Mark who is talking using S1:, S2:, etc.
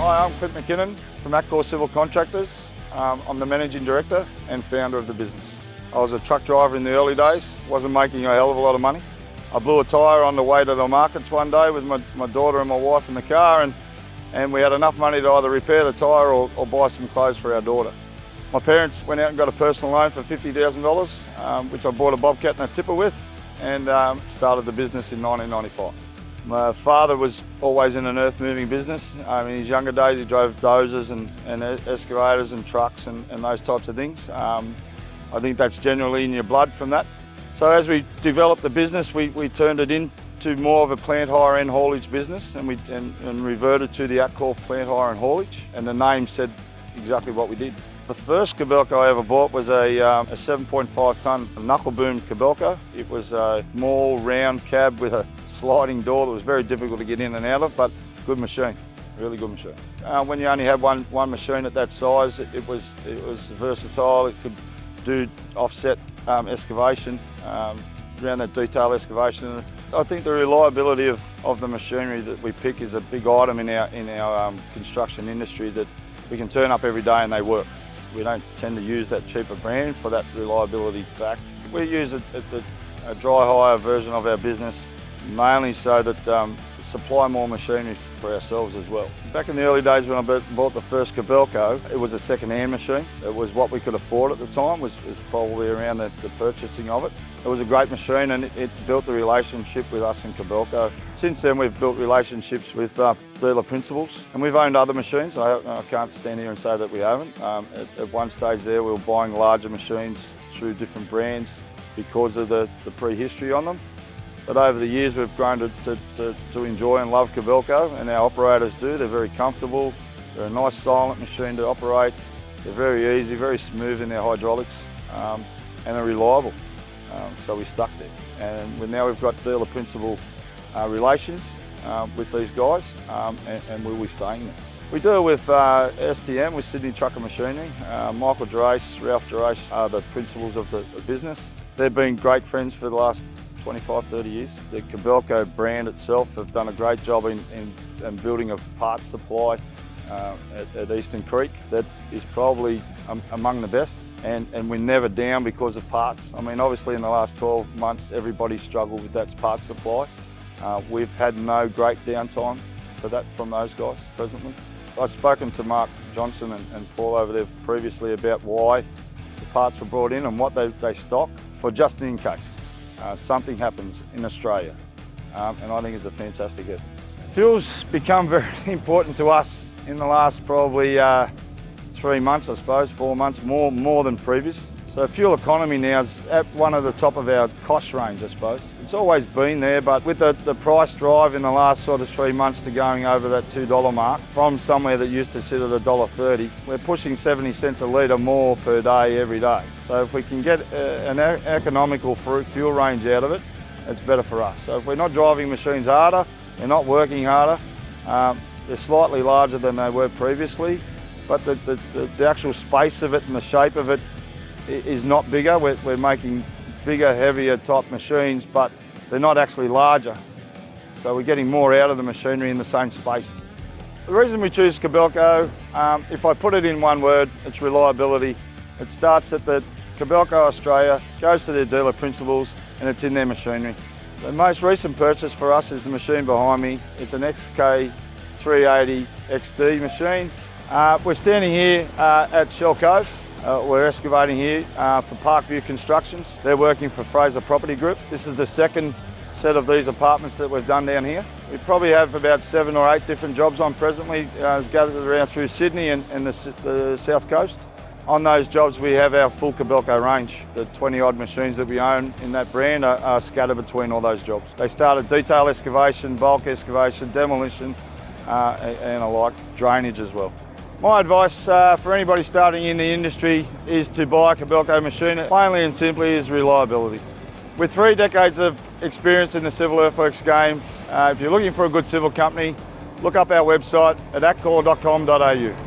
S1: Hi, I'm Clint McKinnon from Attcall Civil Contractors. I'm the Managing Director and founder of the business. I was a truck driver in the early days, wasn't making a hell of a lot of money. I blew a tyre on the way to the markets one day with my daughter and my wife in the car, and we had enough money to either repair the tyre or buy some clothes for our daughter. My parents went out and got a personal loan for $50,000, which I bought a Bobcat and a tipper with, and started the business in 1995. My father was always in an earth-moving business. In his younger days, he drove dozers and excavators and trucks and those types of things. I think that's generally in your blood from that. So as we developed the business, we turned it into more of a plant hire and haulage business, and reverted to the Attcall plant hire and haulage, and the name said exactly what we did. The first Kobelco I ever bought was a 7.5 tonne knuckle boom Kobelco. It was a small round cab with a sliding door that was very difficult to get in and out of, but good machine, really good machine. When you only have one machine at that size, it was versatile. It could do offset excavation, around that detail excavation. I think the reliability of the machinery that we pick is a big item in our construction industry, that we can turn up every day and they work. We don't tend to use that cheaper brand for that reliability fact. We use a dry hire version of our business, mainly so that supply more machinery for ourselves as well. Back in the early days when I bought the first Kobelco, it was a second-hand machine. It was what we could afford at the time, was probably around the purchasing of it. It was a great machine, and it built the relationship with us and Kobelco. Since then, we've built relationships with dealer principals, and we've owned other machines. I can't stand here and say that we haven't. At one stage there, we were buying larger machines through different brands because of the prehistory on them. But over the years, we've grown to enjoy and love Kobelco, and our operators do. They're very comfortable. They're a nice silent machine to operate. They're very easy, very smooth in their hydraulics, and they're reliable. So we stuck there. And now we've got dealer principal relations with these guys, and we'll be staying there. We deal with STM, with Sydney Trucker Machinery. Michael Gerace, Ralph Gerace are the principals of the business. They've been great friends for the last 25, 30 years. The Kobelco brand itself have done a great job in building a parts supply at Eastern Creek that is probably among the best, and we're never down because of parts. Obviously in the last 12 months everybody struggled with that parts supply. We've had no great downtime for that from those guys presently. I've spoken to Mark Johnson and Paul over there previously about why the parts were brought in and what they stock for, just in case something happens in Australia, and I think it's a fantastic effort. Fuel's become very important to us in the last probably 3 months, I suppose, 4 months, more than previous. So fuel economy now is at one of the top of our cost range, I suppose. It's always been there, but with the price drive in the last sort of 3 months to going over that $2 mark, from somewhere that used to sit at $1.30, we're pushing 70 cents a litre more per day every day. So if we can get an economical fuel range out of it, it's better for us. So if we're not driving machines harder, they're not working harder, they're slightly larger than they were previously, but the actual space of it and the shape of it is not bigger. We're making bigger, heavier type machines, but they're not actually larger. So we're getting more out of the machinery in the same space. The reason we choose Kobelco, if I put it in one word, it's reliability. It starts at the Kobelco Australia, goes to their dealer principals, and it's in their machinery. The most recent purchase for us is the machine behind me. It's an SK380 XD machine. We're standing here at Shell Cove. We're excavating here for Parkview Constructions. They're working for Fraser Property Group. This is the second set of these apartments that we've done down here. We probably have about 7 or 8 different jobs on presently, gathered around through Sydney and the south coast. On those jobs we have our full Kobelco range. The 20 odd machines that we own in that brand are scattered between all those jobs. They start at detail excavation, bulk excavation, demolition, and alike, drainage as well. My advice for anybody starting in the industry is to buy a Kobelco machine. Plainly and simply is reliability. With 3 decades of experience in the civil earthworks game, if you're looking for a good civil company, look up our website at attcall.com.au.